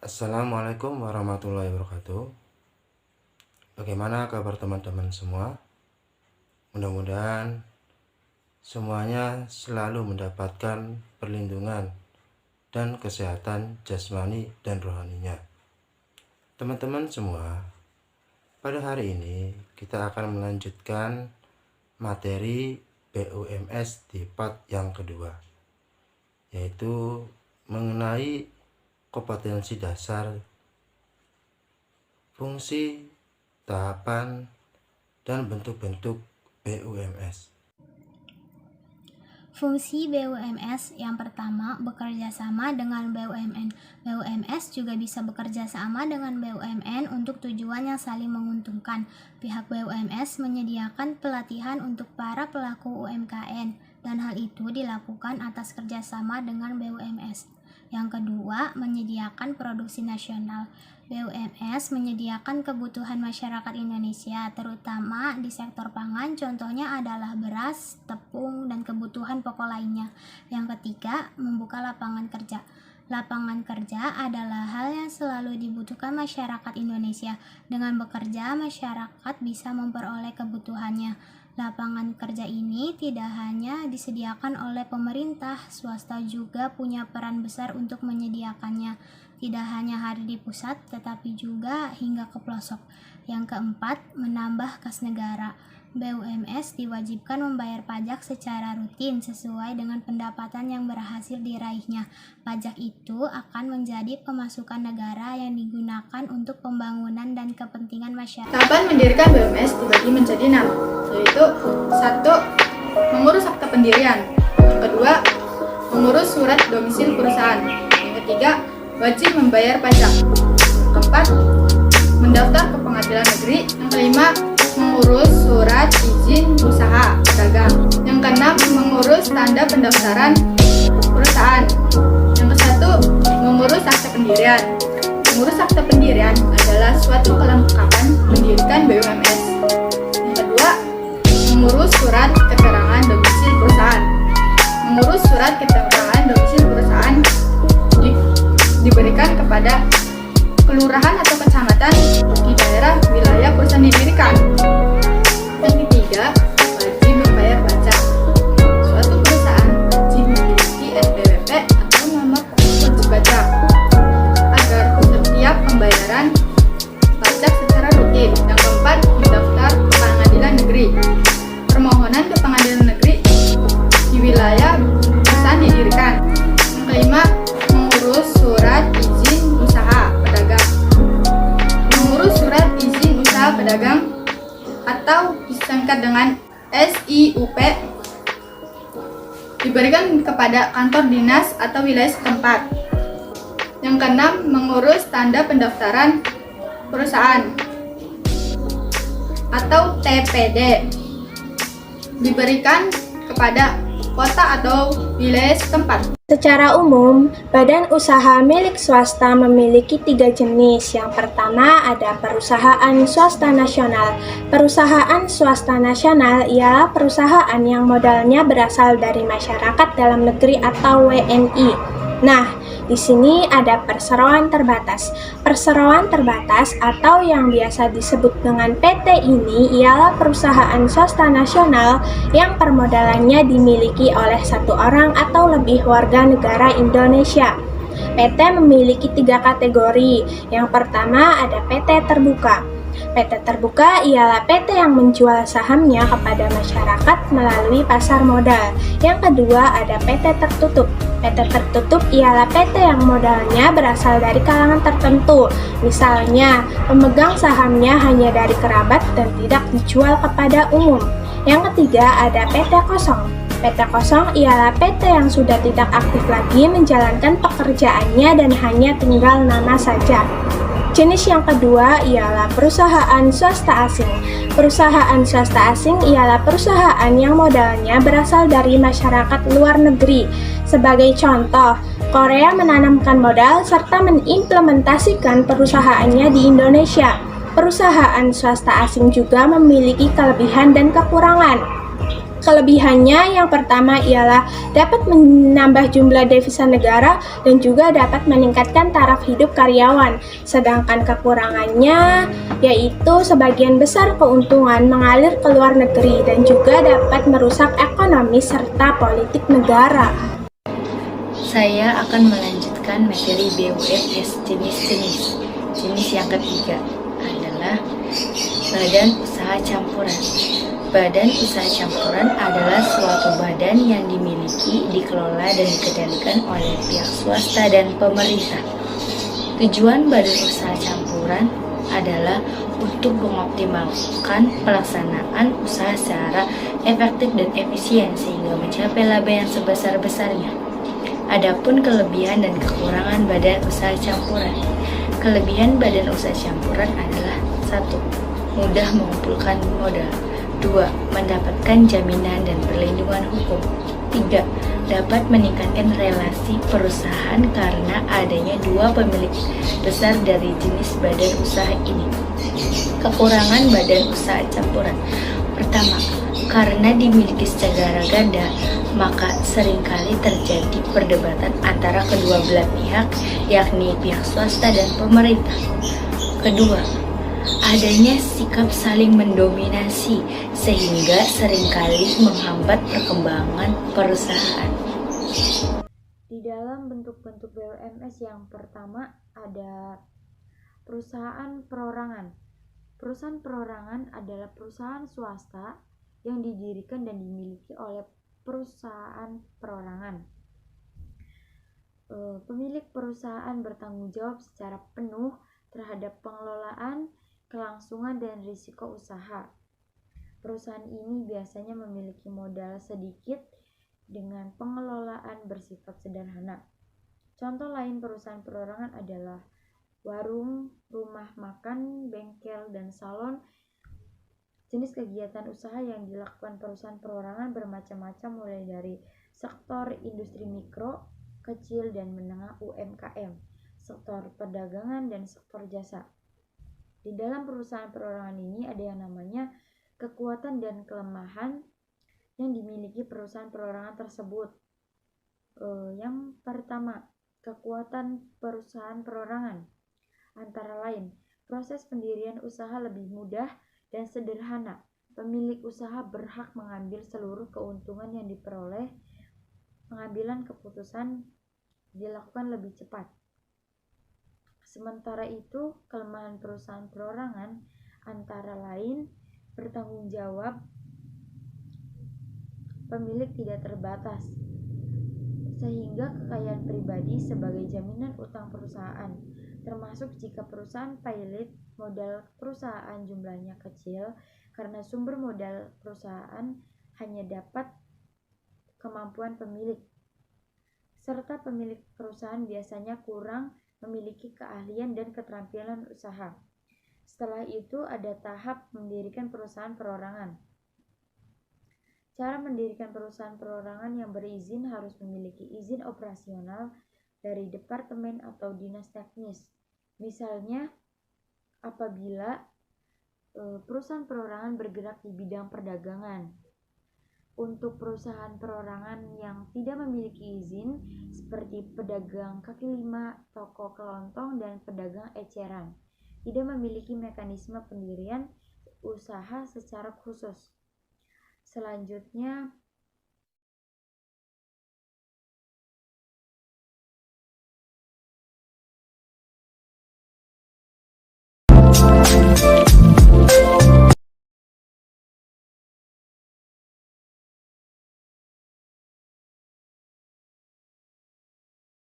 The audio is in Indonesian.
Assalamualaikum warahmatullahi wabarakatuh. Bagaimana kabar teman-teman semua? Mudah-mudahan semuanya selalu mendapatkan perlindungan dan kesehatan jasmani dan rohaninya. Teman-teman semua, pada hari ini kita akan melanjutkan materi BUMS di part yang kedua, yaitu mengenai kompetensi dasar, fungsi, tahapan, dan bentuk-bentuk BUMS. Fungsi BUMS yang pertama, bekerja sama dengan BUMN. BUMS juga bisa bekerja sama dengan BUMN untuk tujuan yang saling menguntungkan. Pihak BUMS menyediakan pelatihan untuk para pelaku UMKM, dan hal itu dilakukan atas kerjasama dengan BUMS. Yang kedua, menyediakan produksi nasional. BUMS menyediakan kebutuhan masyarakat Indonesia, terutama di sektor pangan, contohnya adalah beras, tepung, dan kebutuhan pokok lainnya. Yang ketiga, membuka lapangan kerja. Lapangan kerja adalah hal yang selalu dibutuhkan masyarakat Indonesia. Dengan bekerja, masyarakat bisa memperoleh kebutuhannya. Lapangan kerja ini tidak hanya disediakan oleh pemerintah, swasta juga punya peran besar untuk menyediakannya. Tidak hanya hari di pusat, tetapi juga hingga ke pelosok. Yang keempat, menambah kas negara. BUMS diwajibkan membayar pajak secara rutin sesuai dengan pendapatan yang berhasil diraihnya. Pajak itu akan menjadi pemasukan negara yang digunakan untuk pembangunan dan kepentingan masyarakat. Tahapan mendirikan BUMS dibagi menjadi 6, yaitu 1. Mengurus akta pendirian. Yang kedua, mengurus surat domisil perusahaan. Yang ketiga, wajib membayar pajak. Yang keempat, mendaftar ke pengadilan negeri. Yang kelima, mengurus surat izin usaha pedagang. Yang keenam, mengurus tanda pendaftaran perusahaan. Yang ke-1, mengurus akta pendirian. Mengurus akta pendirian adalah suatu kelengkapan mendirikan BUMS. Yang kedua, mengurus surat keterangan domisil perusahaan. Mengurus surat keterangan domisil perusahaan diberikan kepada kelurahan atau kecamatan di daerah wilayah perusahaan didirikan. Yang ketiga, wajib membayar pajak. Suatu perusahaan wajib memiliki SPWP atau nomor wajib pajak agar setiap pembayaran pajak secara rutin. Yang keempat, mendaftar ke pengadilan negeri. Permohonan ke pengadilan negeri di wilayah perusahaan didirikan. Yang kelima, mengurus surat izin usaha pedagang. Mengurus surat izin usaha pedagang atau disingkat dengan SIUP diberikan kepada kantor dinas atau wilayah setempat. Yang keenam, mengurus tanda pendaftaran perusahaan atau TPD diberikan kepada kota atau wilayah setempat. Secara umum, badan usaha milik swasta memiliki 3 jenis. Yang pertama ada perusahaan swasta nasional. Perusahaan swasta nasional ialah perusahaan yang modalnya berasal dari masyarakat dalam negeri atau WNI. Nah, di sini ada perseroan terbatas. Perseroan terbatas atau yang biasa disebut dengan PT ini ialah perusahaan swasta nasional yang permodalannya dimiliki oleh satu orang atau lebih warga negara Indonesia. PT memiliki 3 kategori. Yang pertama ada PT terbuka. PT terbuka ialah PT yang menjual sahamnya kepada masyarakat melalui pasar modal. Yang kedua ada PT tertutup. PT tertutup ialah PT yang modalnya berasal dari kalangan tertentu. Misalnya, pemegang sahamnya hanya dari kerabat dan tidak dijual kepada umum. Yang ketiga ada PT kosong. PT kosong ialah PT yang sudah tidak aktif lagi menjalankan pekerjaannya dan hanya tinggal nama saja. Jenis yang kedua ialah perusahaan swasta asing. Perusahaan swasta asing ialah perusahaan yang modalnya berasal dari masyarakat luar negeri. Sebagai contoh, Korea menanamkan modal serta mengimplementasikan perusahaannya di Indonesia. Perusahaan swasta asing juga memiliki kelebihan dan kekurangan. Kelebihannya yang pertama ialah dapat menambah jumlah devisa negara dan juga dapat meningkatkan taraf hidup karyawan. Sedangkan kekurangannya yaitu sebagian besar keuntungan mengalir ke luar negeri dan juga dapat merusak ekonomi serta politik negara. Saya akan melanjutkan materi BUMS jenis-jenis. Jenis yang ketiga adalah badan usaha campuran. Badan usaha campuran adalah suatu badan yang dimiliki, dikelola, dan dikendalikan oleh pihak swasta dan pemerintah. Tujuan badan usaha campuran adalah untuk mengoptimalkan pelaksanaan usaha secara efektif dan efisien sehingga mencapai laba yang sebesar-besarnya. Adapun kelebihan dan kekurangan badan usaha campuran. Kelebihan badan usaha campuran adalah 1. Mudah mengumpulkan modal. 2. Mendapatkan jaminan dan perlindungan hukum. 3. Dapat meningkatkan relasi perusahaan karena adanya dua pemilik besar dari jenis badan usaha ini. Kekurangan badan usaha campuran. Pertama, karena dimiliki secara ganda, maka seringkali terjadi perdebatan antara kedua belah pihak, yakni pihak swasta dan pemerintah. Kedua, adanya sikap saling mendominasi sehingga seringkali menghambat perkembangan perusahaan. Di dalam bentuk-bentuk BUMS yang pertama ada perusahaan perorangan. Perusahaan perorangan adalah perusahaan swasta yang didirikan dan dimiliki oleh perusahaan perorangan. Pemilik perusahaan bertanggung jawab secara penuh terhadap pengelolaan, kelangsungan, dan risiko usaha. Perusahaan ini biasanya memiliki modal sedikit dengan pengelolaan bersifat sederhana. Contoh lain perusahaan perorangan adalah warung, rumah makan, bengkel, dan salon. Jenis kegiatan usaha yang dilakukan perusahaan perorangan bermacam-macam mulai dari sektor industri mikro, kecil, dan menengah UMKM, sektor perdagangan, dan sektor jasa. Di dalam perusahaan perorangan ini ada yang namanya kekuatan dan kelemahan yang dimiliki perusahaan perorangan tersebut. Yang pertama, kekuatan perusahaan perorangan. Antara lain, proses pendirian usaha lebih mudah dan sederhana. Pemilik usaha berhak mengambil seluruh keuntungan yang diperoleh. Pengambilan keputusan dilakukan lebih cepat. Sementara itu, kelemahan perusahaan perorangan antara lain bertanggung jawab pemilik tidak terbatas, sehingga kekayaan pribadi sebagai jaminan utang perusahaan, termasuk jika perusahaan pilot modal perusahaan jumlahnya kecil karena sumber modal perusahaan hanya dapat kemampuan pemilik, serta pemilik perusahaan biasanya kurang memiliki keahlian dan keterampilan usaha. Setelah itu ada tahap mendirikan perusahaan perorangan. Cara mendirikan perusahaan perorangan yang berizin harus memiliki izin operasional dari departemen atau dinas teknis. Misalnya, apabila perusahaan perorangan bergerak di bidang perdagangan. Untuk perusahaan perorangan yang tidak memiliki izin, seperti pedagang kaki lima, toko kelontong, dan pedagang eceran, tidak memiliki mekanisme pendirian usaha secara khusus. Selanjutnya,